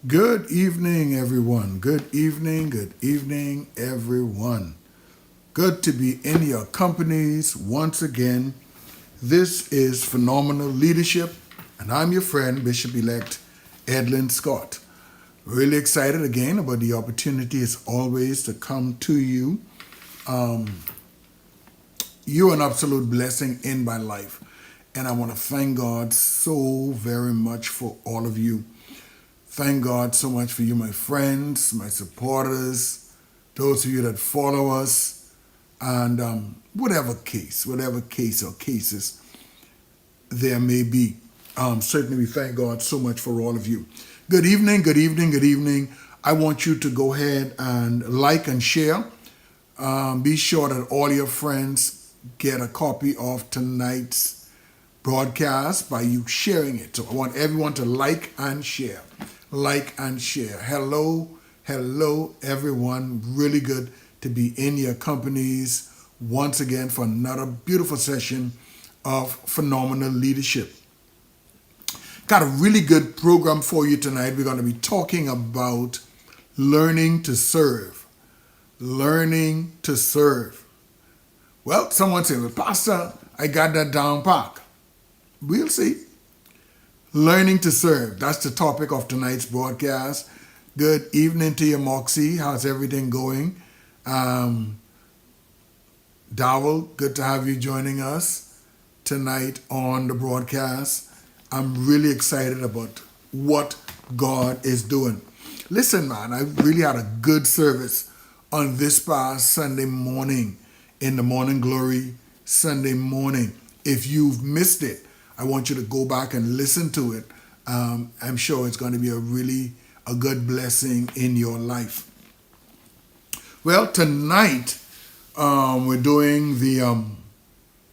Good evening, everyone. Good evening, everyone. Good to be in your companies once again. This is Phenomenal Leadership, and I'm your friend, Bishop elect Edlin Scott. Really excited again about the opportunity, as always, to come to you. You're an absolute blessing in my life, and I want to thank God so very much for all of you. Thank God so much for you, my friends, my supporters, those of you that follow us, and whatever case or cases there may be. Certainly, we thank God so much for all of you. Good evening, good evening, good evening. I want you to go ahead and like and share. Be sure that all your friends get a copy of tonight's broadcast by you sharing it. So I want everyone to like and share. Like and share. Hello, everyone. Really good to be in your companies once again for another beautiful session of Phenomenal Leadership. Got a really good program for you tonight. We're going to be talking about learning to serve. Learning to serve. Well, someone said, well, Pastor, I got that down pat. We'll see. Learning to serve. That's the topic of tonight's broadcast. Good evening to you, Moxie. How's everything going? Dowell, good to have you joining us tonight on the broadcast. I'm really excited about what God is doing. Listen, man, I really had a good service on this past Sunday morning in the Morning Glory Sunday morning. If you've missed it, I want you to go back and listen to it. I'm sure it's going to be a good blessing in your life. Well, tonight we're doing the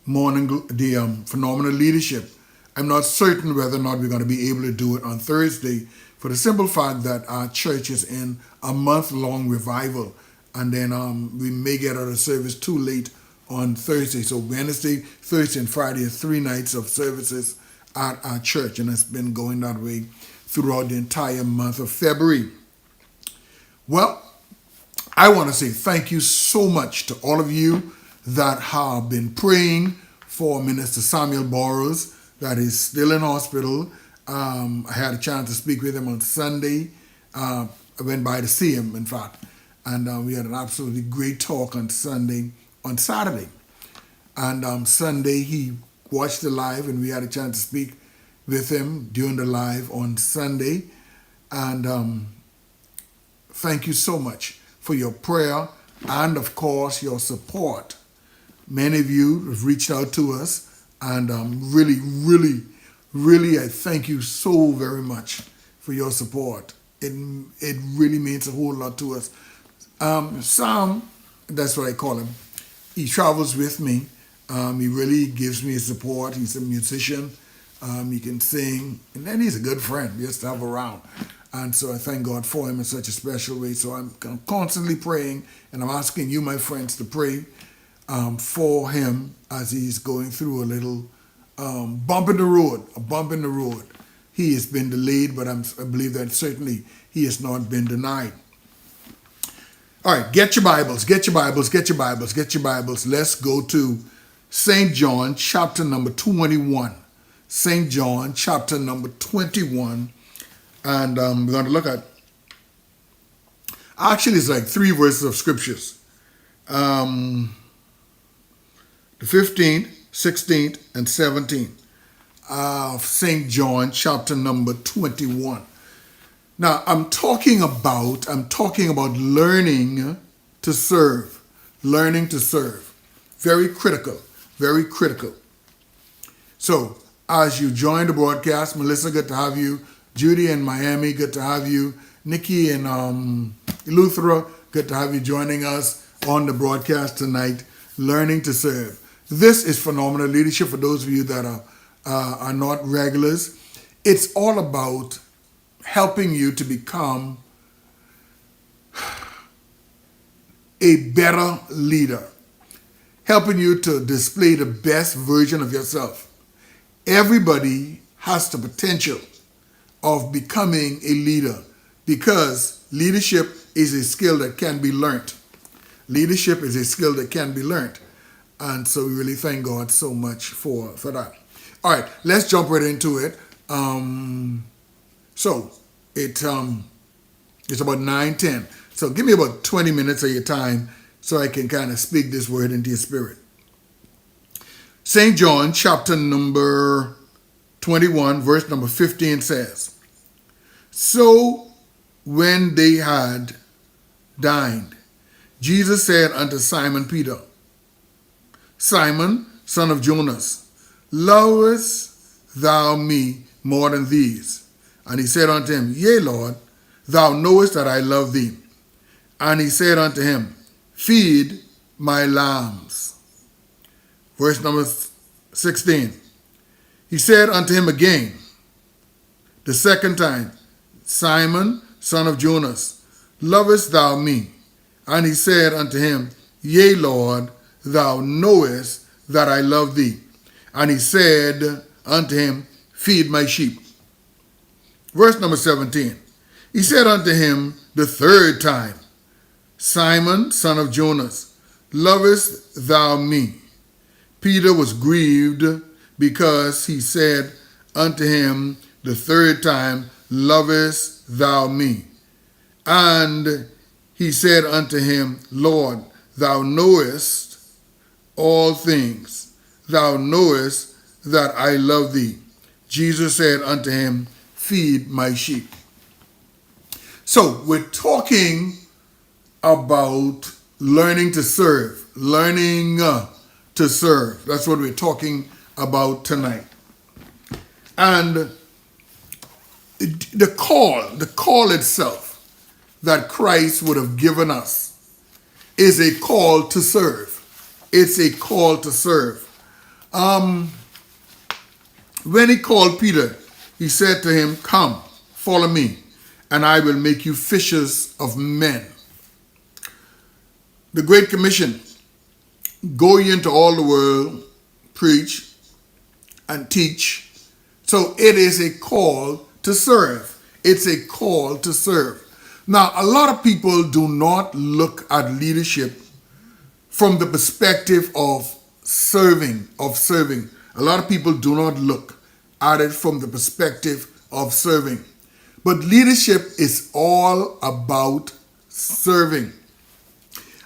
phenomenal leadership. I'm not certain whether or not we're going to be able to do it on Thursday, for the simple fact that our church is in a month-long revival, and then we may get out of service too late on Thursday. So Wednesday, Thursday, and Friday are 3 nights of services at our church, and it's been going that way throughout the entire month of February. Well, I want to say thank you so much to all of you that have been praying for Minister Samuel Burrows, that is still in hospital. I had a chance to speak with him on Sunday. I went by to see him, in fact, and we had an absolutely great talk on Saturday. And Sunday he watched the live, and we had a chance to speak with him during the live on Sunday. And thank you so much for your prayer and, of course, your support. Many of you have reached out to us, and really, I thank you so very much for your support. It really means a whole lot to us. Sam, that's what I call him. He travels with me. He really gives me support. He's a musician. He can sing. And then he's a good friend just to have around. And so I thank God for him in such a special way. So I'm constantly praying, and I'm asking you, my friends, to pray for him as he's going through a little bump in the road. He has been delayed, but I believe that certainly he has not been denied. All right, get your Bibles. Let's go to St. John chapter number 21. St. John chapter number 21. And we're going to look at, actually it's like 3 verses of scriptures. The 15th, 16th, and 17th of St. John chapter number 21. Now, I'm talking about learning to serve. Learning to serve. Very critical. Very critical. So, as you join the broadcast, Melissa, good to have you. Judy in Miami, good to have you. Nikki in Eleuthera, good to have you joining us on the broadcast tonight. Learning to serve. This is Phenomenal Leadership for those of you that are not regulars. It's all about helping you to become a better leader, helping you to display the best version of yourself. Everybody has the potential of becoming a leader. because leadership is a skill that can be learned. Leadership is a skill that can be learned. And so we really thank God so much for that. All right, let's jump right into it. It's about 9:10. So give me about 20 minutes of your time so I can kind of speak this word into your spirit. St. John chapter number 21, verse number 15 says, "So when they had dined, Jesus said unto Simon Peter, Simon, son of Jonas, lovest thou me more than these? And he said unto him, Yea, Lord, thou knowest that I love thee. And he said unto him, Feed my lambs." Verse number 16. He said unto him again, the second time, Simon, son of Jonas, lovest thou me? And he said unto him, Yea, Lord, thou knowest that I love thee. And he said unto him, Feed my sheep. Verse number 17. He said unto him the third time, Simon, son of Jonas, lovest thou me? Peter was grieved because he said unto him the third time, Lovest thou me? And he said unto him, Lord, thou knowest all things. Thou knowest that I love thee. Jesus said unto him, Feed my sheep. So we're talking about learning to serve. Learning to serve. That's what we're talking about tonight. And the call itself that Christ would have given us is a call to serve. It's a call to serve. When he called Peter, he said to him, Come, follow me, and I will make you fishers of men. The Great Commission, go ye into all the world, preach and teach. So it is a call to serve. It's a call to serve. Now, a lot of people do not look at leadership from the perspective of serving. A lot of people do not look at it from the perspective of serving. But leadership is all about serving.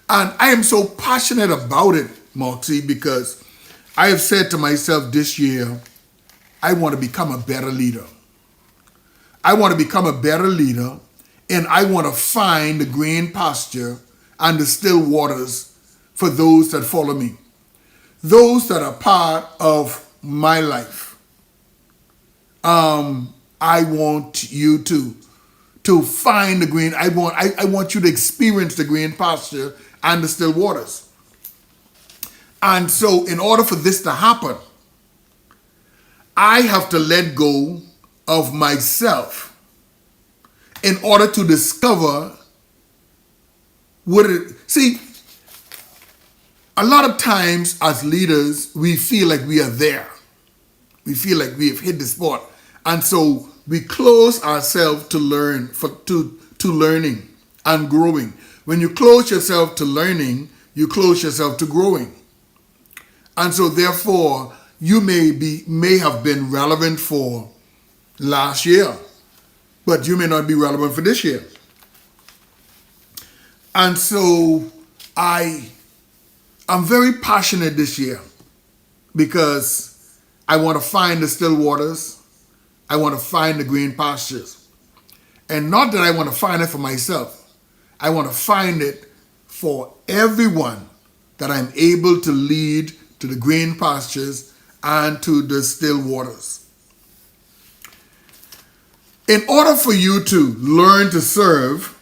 And I am so passionate about it, Moxie, because I have said to myself this year, I want to become a better leader. I want to become a better leader, and I want to find the green pasture and the still waters for those that follow me. Those that are part of my life. I want you to find the green. I want you to experience the green pasture and the still waters. And so in order for this to happen, I have to let go of myself in order to discover what it... See, a lot of times as leaders, we feel like we are there. We feel like we have hit the spot. And so we close ourselves to learning and growing. When you close yourself to learning, you close yourself to growing. And so therefore, you may have been relevant for last year, but you may not be relevant for this year. And so I'm very passionate this year because I want to find the still waters. I want to find the green pastures. And not that I want to find it for myself. I want to find it for everyone that I'm able to lead to the green pastures and to the still waters. In order for you to learn to serve,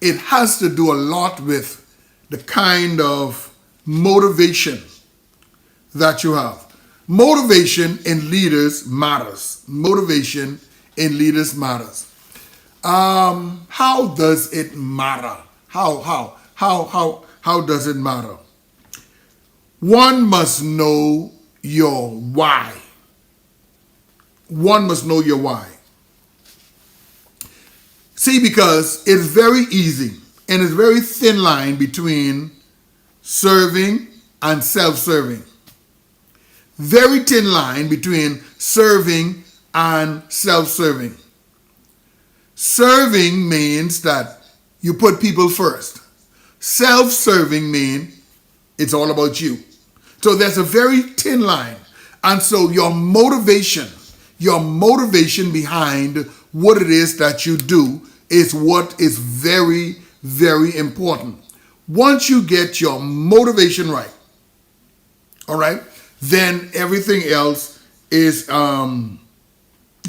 it has to do a lot with the kind of motivation that you have. Motivation in leaders matters. Motivation in leaders matters. How does it matter? How does it matter? One must know your why. One must know your why. See, because it's very easy and it's very thin line between serving and self-serving. Very thin line between serving and self-serving. Serving means that you put people first. Self-serving means it's all about you. So there's a very thin line. And so your motivation behind what it is that you do is what is very, very important. Once you get your motivation right, all right, then everything else is going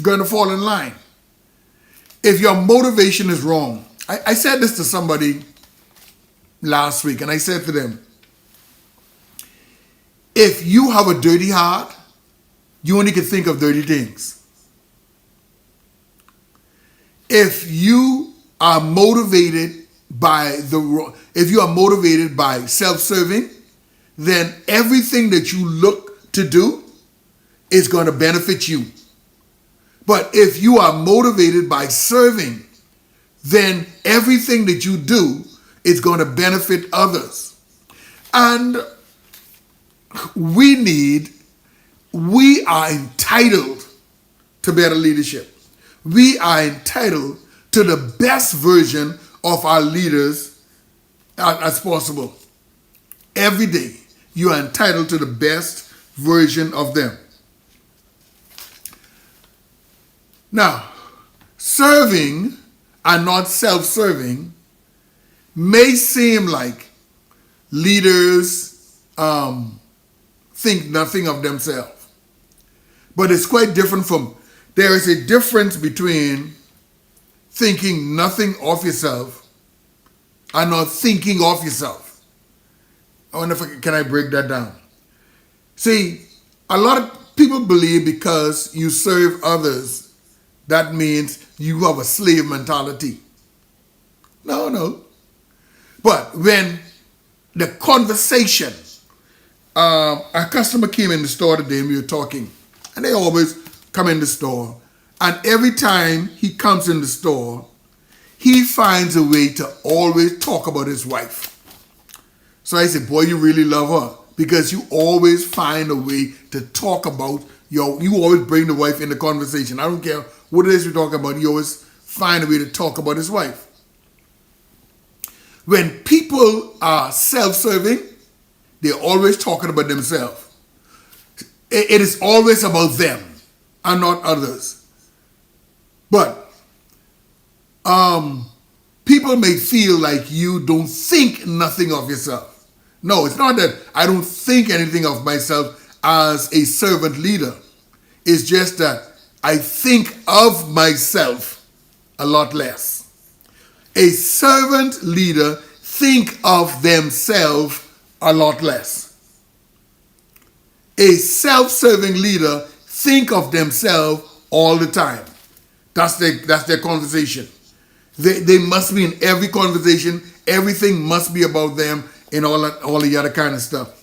to fall in line. If your motivation is wrong, I said this to somebody last week, and I said to them, if you have a dirty heart, you only can think of dirty things. If you are motivated by self-serving, then everything that you look to do is going to benefit you. But if you are motivated by serving, then everything that you do is going to benefit others. And we are entitled to better leadership. We are entitled to the best version of our leaders as possible. Every day, you are entitled to the best version of them. Now, serving and not self-serving may seem like leaders think nothing of themselves. But it's quite different there is a difference between thinking nothing of yourself and not thinking of yourself. I wonder can I break that down? See, a lot of people believe because you serve others, that means you have a slave mentality. No. But when the conversation, a customer came in the store today and we were talking, and they always come in the store, and every time he comes in the store, he finds a way to always talk about his wife. So I said, boy, you really love her, because you always find a way to talk about you always bring the wife in the conversation. I don't care what it is you're talking about, you always find a way to talk about his wife. When people are self-serving, they're always talking about themselves. It is always about them and not others. But people may feel like you don't think nothing of yourself. No, it's not that I don't think anything of myself as a servant leader. It's just that I think of myself a lot less. A servant leader think of themselves a lot less. A self-serving leader think of themselves all the time. That's their conversation. They must be in every conversation. Everything must be about them and all the other kind of stuff.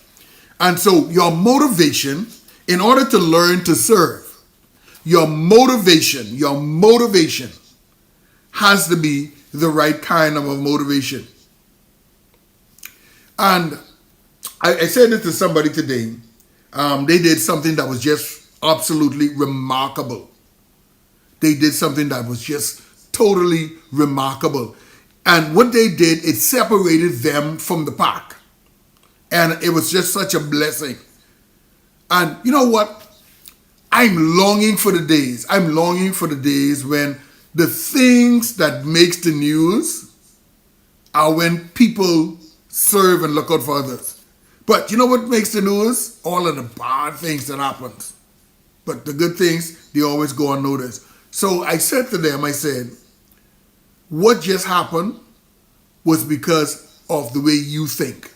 And so your motivation, in order to learn to serve, your motivation has to be the right kind of a motivation. And I said this to somebody today. They did something that was just absolutely remarkable. They did something that was just totally remarkable. And what they did, it separated them from the pack. And it was just such a blessing. And you know what? I'm longing for the days when the things that makes the news are when people serve and look out for others. But you know what makes the news? All of the bad things that happens. But the good things, they always go unnoticed. So I said to them, I said, what just happened was because of the way you think.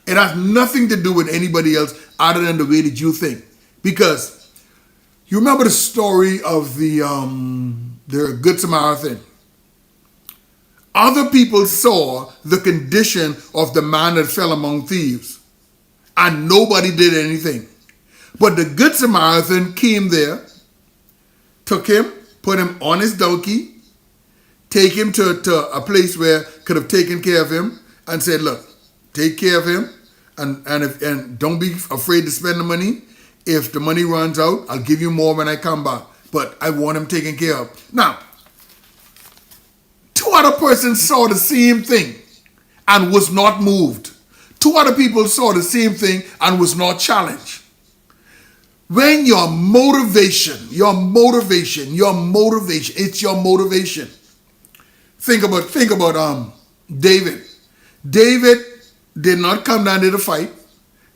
It has nothing to do with anybody else other than the way that you think. Because you remember the story of the Good Samaritan. Other people saw the condition of the man that fell among thieves, and nobody did anything. But the Good Samaritan came there, took him, put him on his donkey, take him to a place where could have taken care of him and said, look, take care of him and don't be afraid to spend the money. If the money runs out, I'll give you more when I come back. But I want him taken care of. Now, two other persons saw the same thing and was not moved. Two other people saw the same thing and was not challenged. When it's your motivation. Think about David. David did not come down to the fight.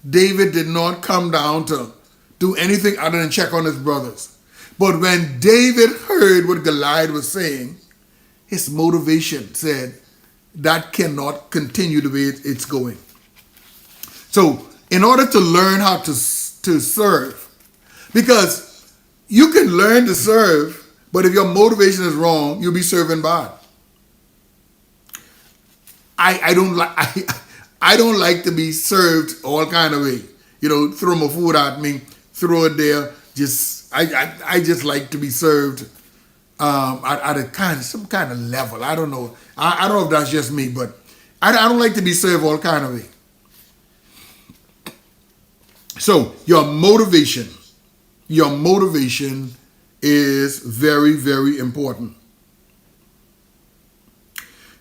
David did not come down to do anything other than check on his brothers. But when David heard what Goliath was saying, his motivation said, that cannot continue the way it's going. So, in order to learn how to serve, because you can learn to serve, but if your motivation is wrong, you'll be serving bad. I don't like to be served all kind of way. Throw my food at me, throw it there. I just like to be served at some kind of level. I don't know. I don't know if that's just me, but I don't like to be served all kind of way. So your motivation is very, very important.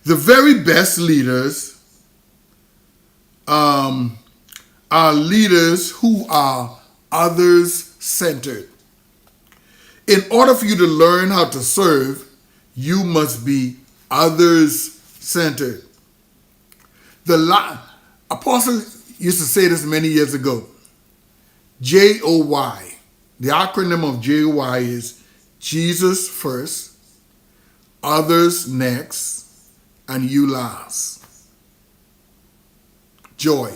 The very best leaders are leaders who are others-centered. In order for you to learn how to serve, you must be others-centered. The apostle used to say this many years ago. JOY. The acronym of JOY is Jesus first, others next, and you last. Joy.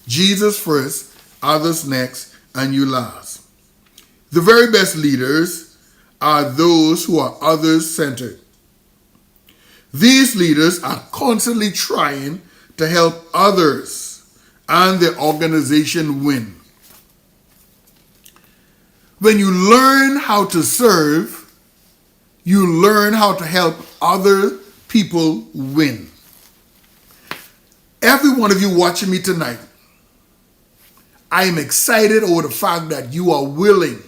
Jesus first, others next, and you last. The very best leaders are those who are others-centered. These leaders are constantly trying to help others and their organization win. When you learn how to serve, you learn how to help other people win. Every one of you watching me tonight, I am excited over the fact that you are willing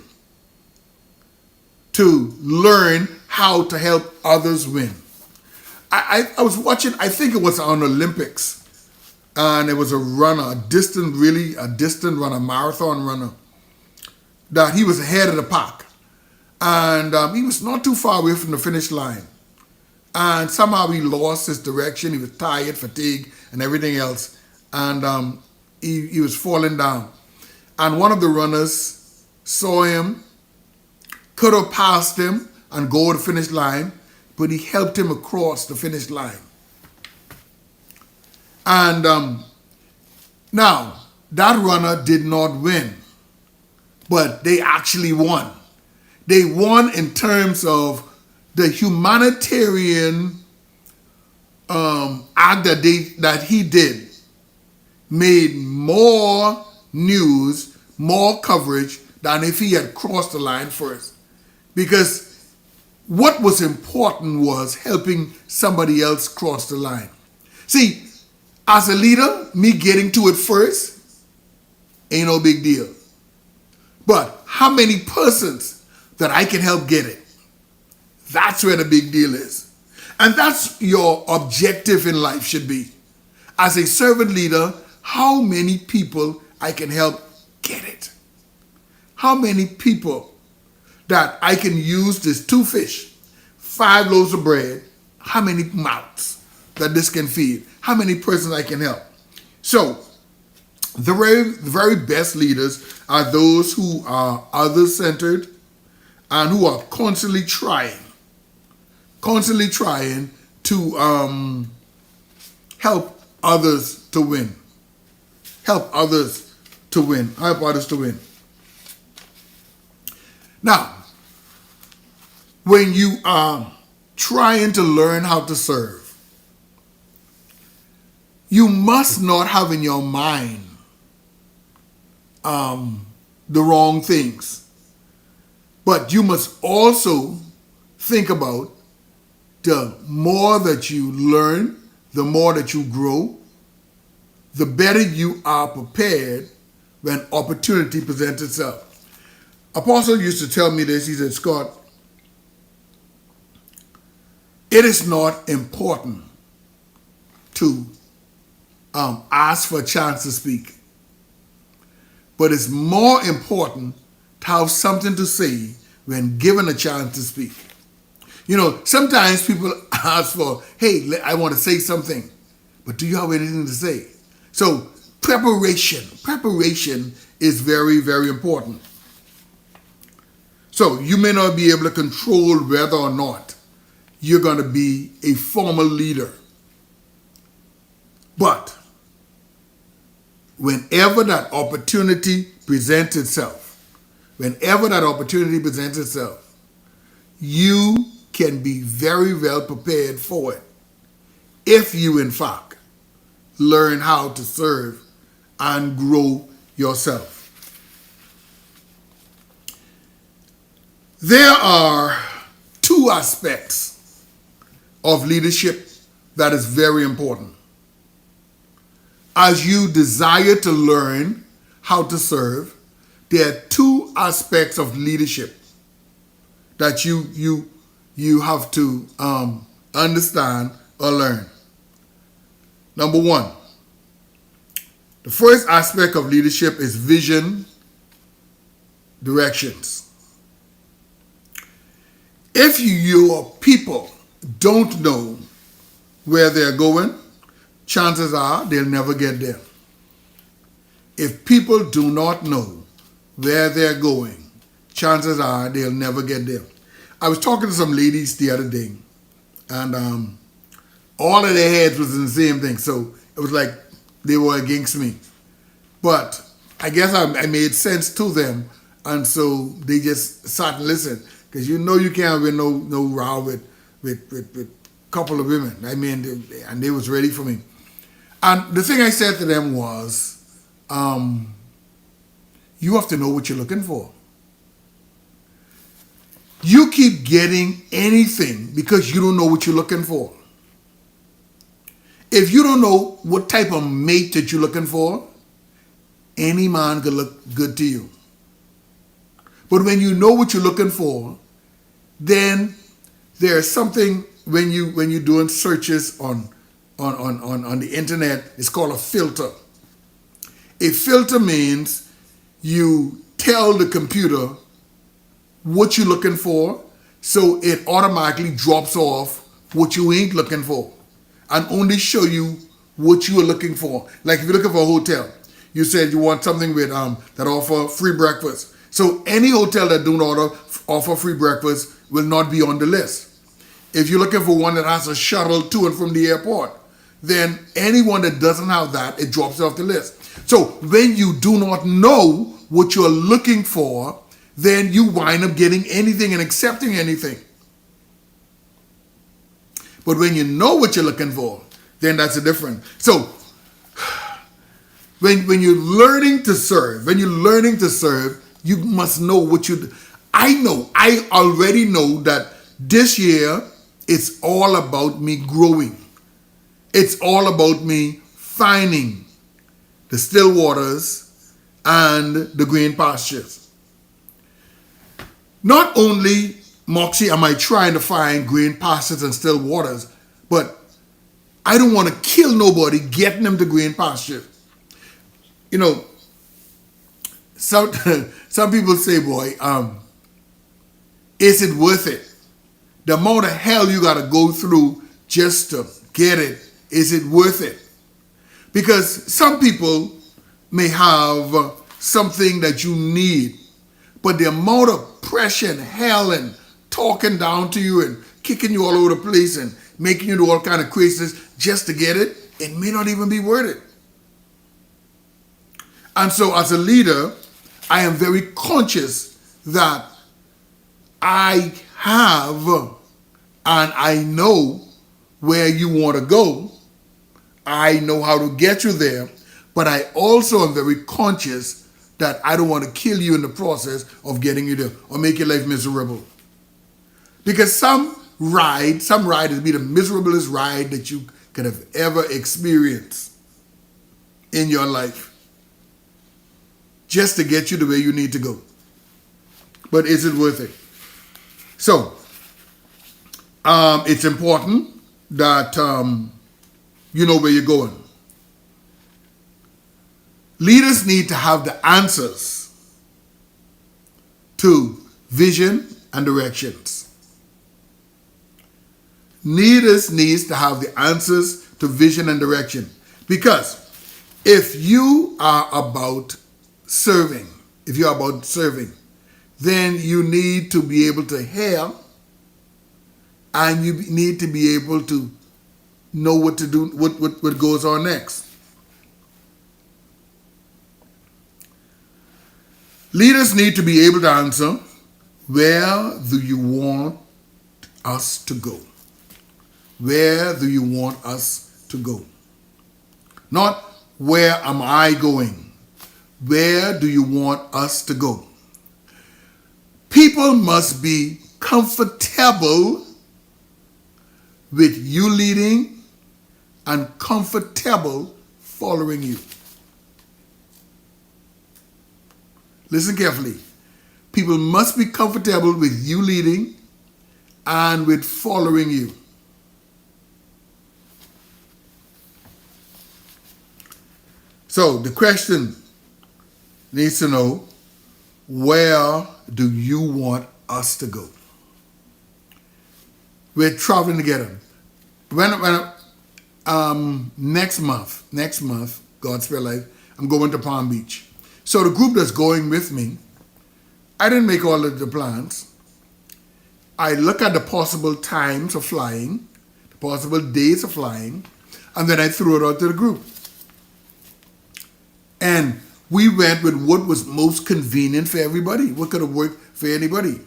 to learn how to help others win. I was watching, I think it was on Olympics, and it was a runner, a distant runner, marathon runner, that he was ahead of the pack. And he was not too far away from the finish line. And somehow he lost his direction. He was tired, fatigued, and everything else. And he was falling down. And one of the runners saw him, could have passed him and go to the finish line, but he helped him across the finish line. And now, that runner did not win, but they actually won. They won in terms of the humanitarian act that he did made more news, more coverage than if he had crossed the line first. Because what was important was helping somebody else cross the line. See, as a leader, me getting to it first ain't no big deal. But how many persons that I can help get it? That's where the big deal is. And that's your objective in life should be. As a servant leader, how many people I can help get it? How many people that I can use this 2 fish, 5 loaves of bread, how many mouths that this can feed? How many persons I can help? So, the very best leaders are those who are others-centered and who are constantly trying to help others to win. Help others to win. Help others to win. Now, when you are trying to learn how to serve, you must not have in your mind the wrong things. But you must also think about, the more that you learn, the more that you grow, the better you are prepared when opportunity presents itself. Apostle used to tell me this. He said, Scott, it is not important to ask for a chance to speak, but it's more important to have something to say when given a chance to speak. You know, sometimes people ask for, hey, I want to say something, but do you have anything to say? So preparation is very, very important. So you may not be able to control whether or not you're going to be a formal leader. But whenever that opportunity presents itself, you can be very well prepared for it if you, in fact, learn how to serve and grow yourself. There are two aspects of leadership that is very important. As you desire to learn how to serve, there are two aspects of leadership that you have to understand or learn. Number one, the first aspect of leadership is vision, directions. If your people don't know where they're going, chances are they'll never get there. If people do not know where they're going, chances are they'll never get there. I was talking to some ladies the other day, and all of their heads was in the same thing. So it was like they were against me. But I guess I made sense to them, and so they just sat and listened. Because you know you can't win no row with a couple of women. I mean, and they was ready for me. And the thing I said to them was, you have to know what you're looking for. You keep getting anything because you don't know what you're looking for. If you don't know what type of mate that you're looking for, any man could look good to you. But when you know what you're looking for, then there's something when you're doing searches on the internet, it's called a filter. A filter means you tell the computer what you're looking for, so it automatically drops off what you ain't looking for and only show you what you are looking for. Like if you're looking for a hotel, you said you want something with that offer free breakfast. So any hotel that don't offer free breakfast will not be on the list. If you're looking for one that has a shuttle to and from the airport, then anyone that doesn't have that, it drops off the list. So when you do not know what you're looking for, then you wind up getting anything and accepting anything. But when you know what you're looking for, then that's a different. So when you're learning to serve, you must know what you do. I already know that this year it's all about me growing. It's all about me finding the still waters and the green pastures. Not only, Moxie, am I trying to find green pastures and still waters, but I don't want to kill nobody getting them to green pastures. You know, some people say, boy, is it worth it? The amount of hell you got to go through just to get it, is it worth it? Because some people may have something that you need, but the amount of pressure and hell and talking down to you and kicking you all over the place and making you do all kind of craziness just to get it, it may not even be worth it. And so as a leader, I am very conscious that I have and I know where you want to go. I know how to get you there, but I also am very conscious that I don't want to kill you in the process of getting you there or make your life miserable. Because some ride will be the miserablest ride that you could have ever experienced in your life, just to get you to where you need to go. But is it worth it? So, it's important that you know where you're going. Leaders need to have the answers to vision and directions. Leaders needs to have the answers to vision and direction. Because if you are about serving, then you need to be able to hear, and you need to be able to know what to do, what goes on next. Leaders need to be able to answer, where do you want us to go? Where do you want us to go? Not where am I going? Where do you want us to go? People must be comfortable with you leading and comfortable following you. Listen carefully. People must be comfortable with you leading and with following you. So the question needs to know, where do you want us to go? We're traveling together. Next month, God's Spirit Life, I'm going to Palm Beach. So the group that's going with me, I didn't make all of the plans. I look at the possible times of flying, the possible days of flying, and then I threw it out to the group. And we went with what was most convenient for everybody, what could have worked for anybody.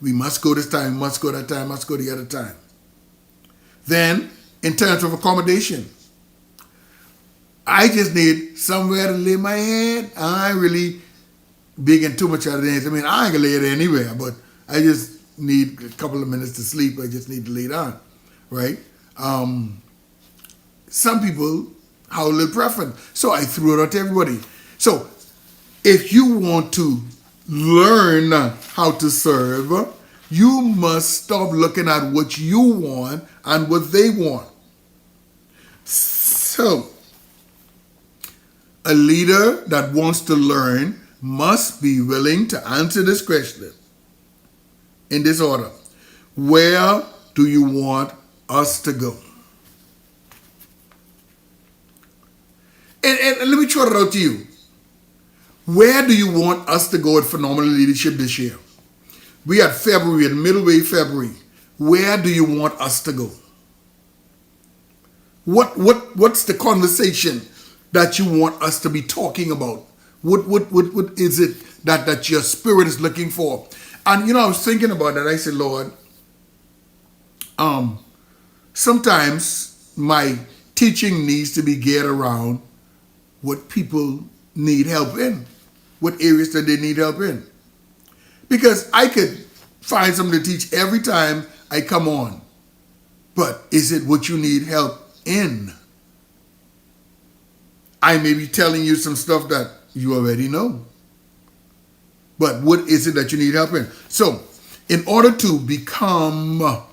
We must go this time, must go that time, must go the other time. Then, in terms of accommodation, I just need somewhere to lay my head. I ain't really big in too much other things. I mean, I ain't gonna lay it anywhere, but I just need a couple of minutes to sleep. I just need to lay down, right? Some people have a little preference, so I threw it out to everybody. So, if you want to learn how to serve, you must stop looking at what you want and what they want. So, a leader that wants to learn must be willing to answer this question in this order. Where do you want us to go? And let me throw it out to you. Where do you want us to go at Phenomenal Leadership this year? We are February, at midway February. Where do you want us to go? What's the conversation that you want us to be talking about? What is it that your spirit is looking for? And I was thinking about that. I said, Lord, sometimes my teaching needs to be geared around what people need help in, what areas that they need help in. Because I could find something to teach every time I come on. But is it what you need help in? I may be telling you some stuff that you already know. But what is it that you need help in? So, in order to become a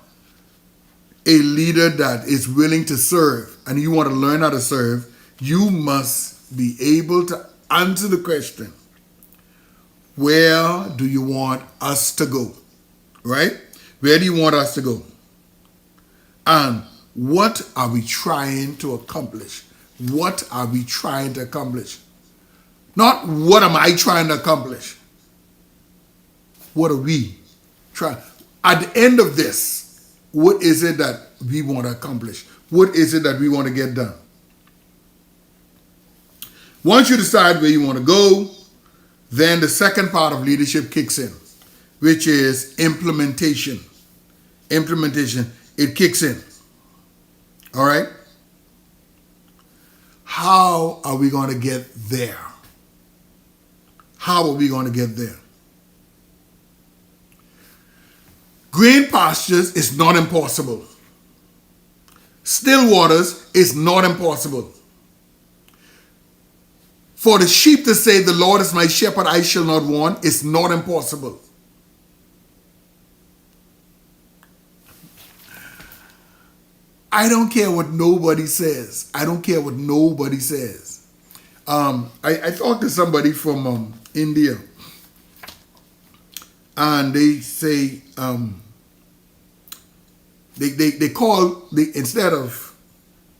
leader that is willing to serve, and you want to learn how to serve, you must be able to answer the question, where do you want us to go? Right? Where do you want us to go? And what are we trying to accomplish? What are we trying to accomplish? Not what am I trying to accomplish? What are we trying? At the end of this, what is it that we want to accomplish? What is it that we want to get done? Once you decide where you want to go, then the second part of leadership kicks in, which is implementation. Implementation, it kicks in. All right? How are we going to get there? How are we going to get there? Green pastures is not impossible. Still waters is not impossible. For the sheep to say, the Lord is my shepherd, I shall not want, is not impossible. I don't care what nobody says. I don't care what nobody says. I talked to somebody from India, and they say, they call, instead of,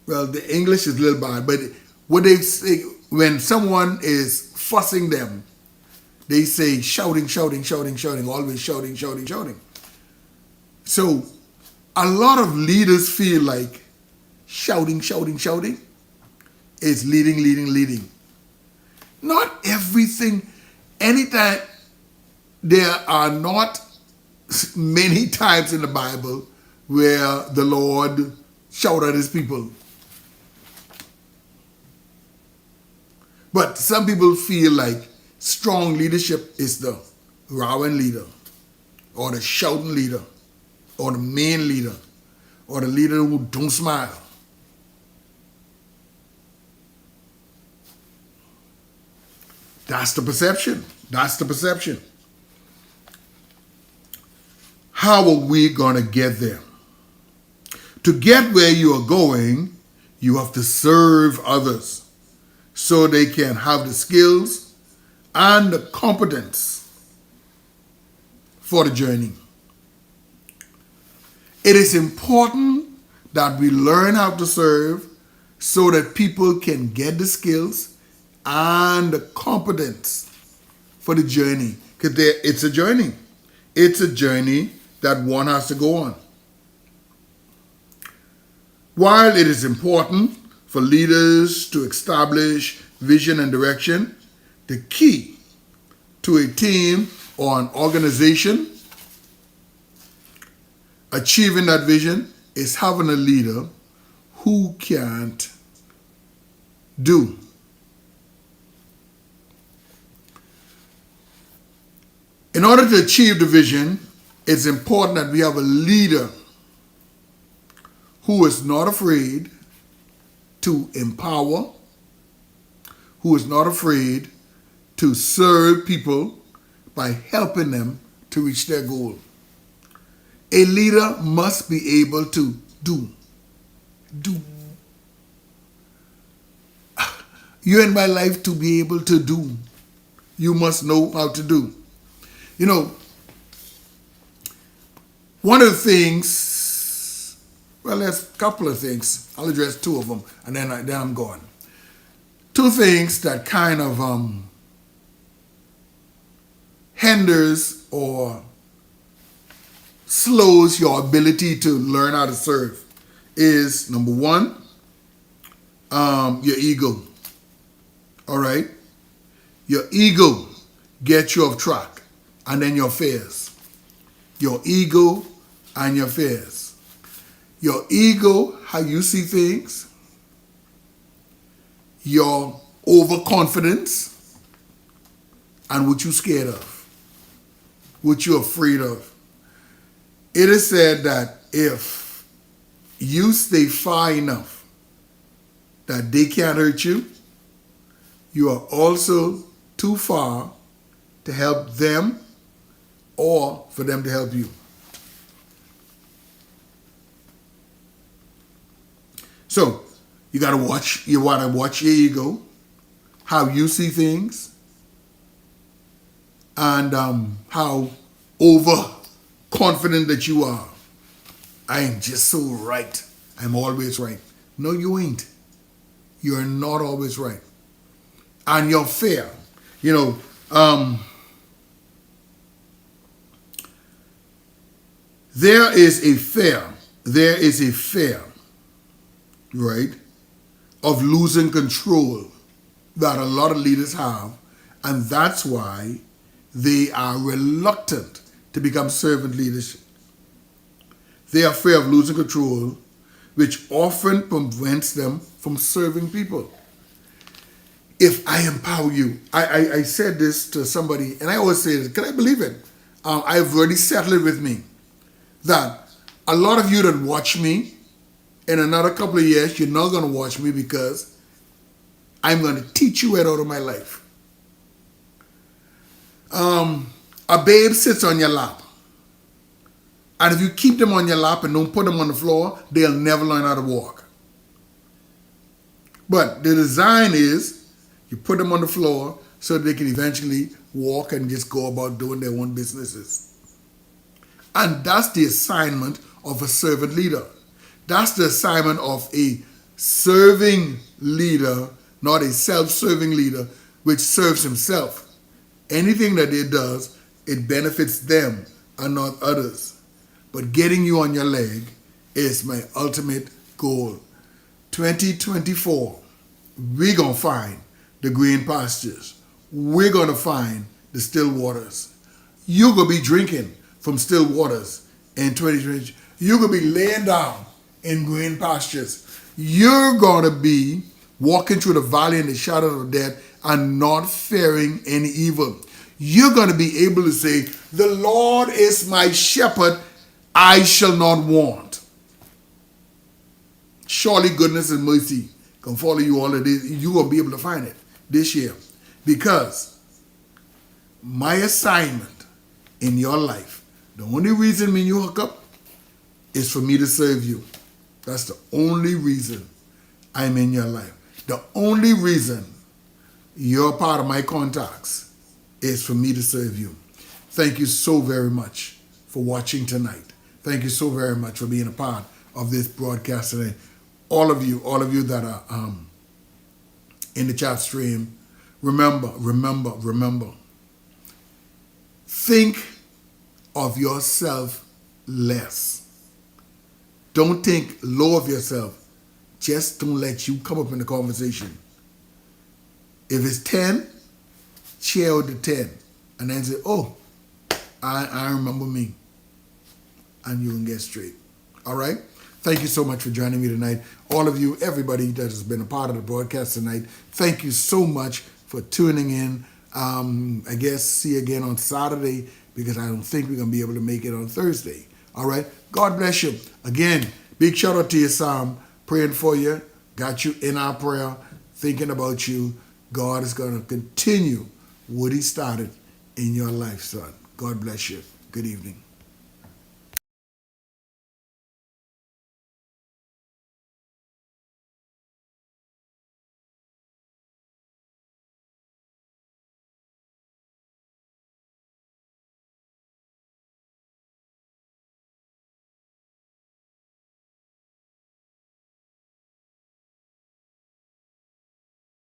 well, the English is a little bad, but what they say, when someone is fussing them, they say shouting, shouting, shouting, shouting, always shouting, shouting, shouting. So a lot of leaders feel like shouting, shouting, shouting is leading, leading, leading. Not everything. Anytime, there are not many times in the Bible where the Lord shouted at his people. But some people feel like strong leadership is the rowing leader, or the shouting leader, or the main leader, or the leader who don't smile. That's the perception. That's the perception. How are we going to get there? To get where you are going, you have to serve others so they can have the skills and the competence for the journey. It is important that we learn how to serve so that people can get the skills and the competence for the journey. Because it's a journey. It's a journey that one has to go on. While it is important for leaders to establish vision and direction, the key to a team or an organization achieving that vision is having a leader who can't do. In order to achieve the vision, it's important that we have a leader who is not afraid to empower, who is not afraid to serve people by helping them to reach their goal. A leader must be able to do. You in my life to be able to do. You must know how to do. You know, one of the things, well, there's a couple of things. I'll address two of them, and then I'm gone. Two things that kind of hinders or slows your ability to learn how to serve is, number one, your ego. All right? Your ego gets you off track, and then your fears. Your ego and your fears. Your ego, how you see things. Your overconfidence, and what you're scared of. What you're afraid of. It is said that if you stay far enough that they can't hurt you, you are also too far to help them or for them to help you. So you gotta watch your ego, how you see things, and how overconfident that you are. I am just so right. I'm always right. No, you ain't. You're not always right. And your fear. You know, there is a fear, right, of losing control that a lot of leaders have, and that's why they are reluctant to become servant leadership. They are afraid of losing control, which often prevents them from serving people. If I empower you, I said this to somebody, and I always say this, can I believe it? I've already settled it with me. that a lot of you that watch me, in another couple of years, you're not going to watch me because I'm going to teach you right out of my life. A babe sits on your lap. And if you keep them on your lap and don't put them on the floor, they'll never learn how to walk. But the design is you put them on the floor so they can eventually walk and just go about doing their own businesses. And that's the assignment of a servant leader. That's the assignment of a serving leader, not a self-serving leader, which serves himself. Anything that it does, it benefits them and not others. But getting you on your leg is my ultimate goal. 2024, we're going to find the green pastures. We're going to find the still waters. You're going to be drinking from still waters in 2020. You're going to be laying down in green pastures. You're going to be walking through the valley in the shadow of death and not fearing any evil. You're going to be able to say, the Lord is my shepherd, I shall not want. Surely goodness and mercy can follow you all of this. You're going to be able to find it this year. Because my assignment in your life, the only reason when you hook up is for me to serve you. That's the only reason I'm in your life. The only reason you're part of my contacts is for me to serve you. Thank you so very much for watching tonight. Thank you so very much for being a part of this broadcast today. All of you that are in the chat stream, remember. Think of yourself less. Don't think low of yourself. Just don't let you come up in the conversation. If it's 10, share out the 10. And then say, oh, I remember me. And you can get straight. All right? Thank you so much for joining me tonight. All of you, everybody that has been a part of the broadcast tonight, thank you so much for tuning in. I guess see you again on Saturday because I don't think we're going to be able to make it on Thursday. All right? God bless you. Again, big shout out to you, Sam. Praying for you. Got you in our prayer. Thinking about you. God is going to continue what he started in your life, son. God bless you. Good evening.